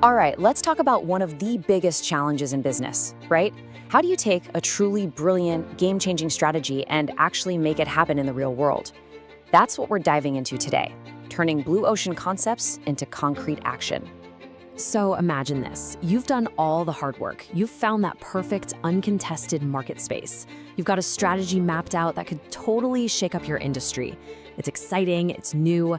All right, let's talk about one of the biggest challenges in business, right? How do you take a truly brilliant, game-changing strategy and actually make it happen in the real world? That's what we're diving into today, turning blue ocean concepts into concrete action. So imagine this. You've done all the hard work. You've found that perfect, uncontested market space. You've got a strategy mapped out that could totally shake up your industry. It's exciting, it's new,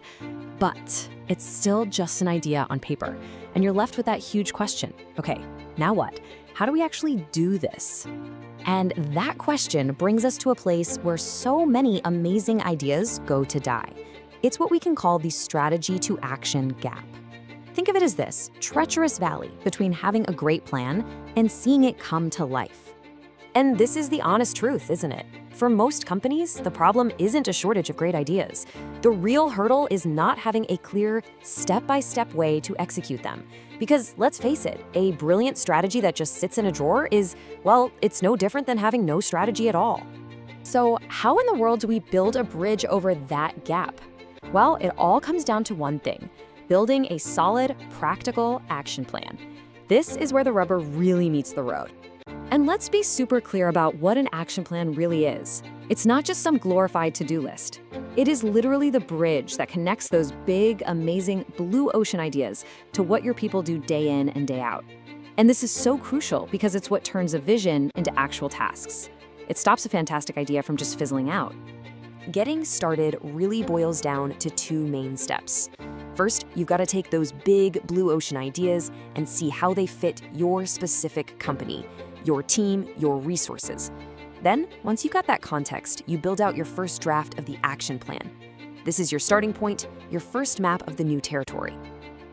but it's still just an idea on paper. And you're left with that huge question. Okay, now what? How do we actually do this? And that question brings us to a place where so many amazing ideas go to die. It's what we can call the strategy to action gap. Think of it as this treacherous valley between having a great plan and seeing it come to life. And this is the honest truth, isn't it? For most companies, the problem isn't a shortage of great ideas. The real hurdle is not having a clear, step-by-step way to execute them. Because let's face it, a brilliant strategy that just sits in a drawer is, well, it's no different than having no strategy at all. So how in the world do we build a bridge over that gap? Well, it all comes down to one thing: building a solid, practical action plan. This is where the rubber really meets the road. And let's be super clear about what an action plan really is. It's not just some glorified to-do list. It is literally the bridge that connects those big, amazing blue ocean ideas to what your people do day in and day out. And this is so crucial because it's what turns a vision into actual tasks. It stops a fantastic idea from just fizzling out. Getting started really boils down to two main steps. First, you've got to take those big blue ocean ideas and see how they fit your specific company, your team, your resources. Then, once you got that context, you build out your first draft of the action plan. This is your starting point, your first map of the new territory.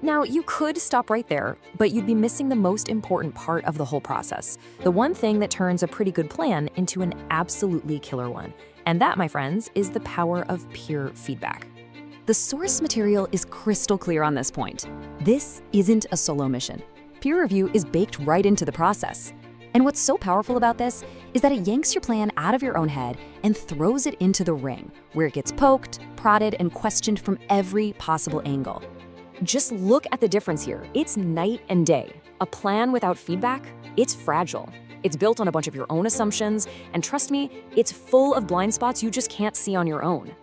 Now, you could stop right there, but you'd be missing the most important part of the whole process, the one thing that turns a pretty good plan into an absolutely killer one. And that, my friends, is the power of peer feedback. The source material is crystal clear on this point. This isn't a solo mission. Peer review is baked right into the process. And what's so powerful about this is that it yanks your plan out of your own head and throws it into the ring, where it gets poked, prodded, and questioned from every possible angle. Just look at the difference here. It's night and day. A plan without feedback, it's fragile. It's built on a bunch of your own assumptions, and trust me, it's full of blind spots you just can't see on your own.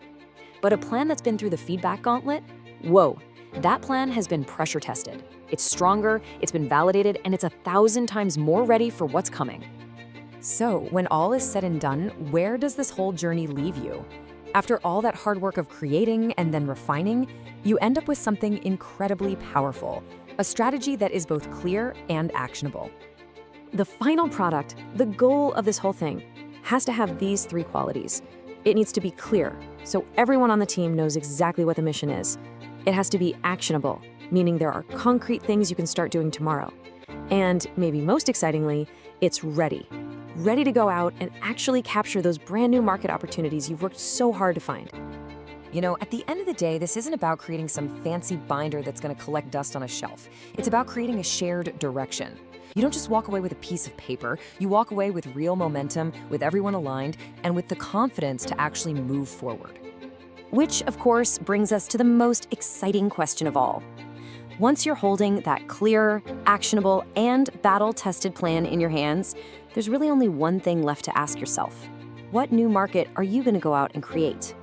But a plan that's been through the feedback gauntlet, whoa, that plan has been pressure tested. It's stronger, it's been validated, and it's 1,000 times more ready for what's coming. So, when all is said and done, where does this whole journey leave you? After all that hard work of creating and then refining, you end up with something incredibly powerful, a strategy that is both clear and actionable. The final product, the goal of this whole thing, has to have these three qualities. It needs to be clear, so everyone on the team knows exactly what the mission is. It has to be actionable, meaning there are concrete things you can start doing tomorrow. And maybe most excitingly, it's ready to go out and actually capture those brand new market opportunities you've worked so hard to find. You know, at the end of the day, this isn't about creating some fancy binder that's going to collect dust on a shelf. It's about creating a shared direction. You don't just walk away with a piece of paper, you walk away with real momentum, with everyone aligned, and with the confidence to actually move forward. Which, of course, brings us to the most exciting question of all. Once you're holding that clear, actionable, and battle-tested plan in your hands, there's really only one thing left to ask yourself. What new market are you going to go out and create?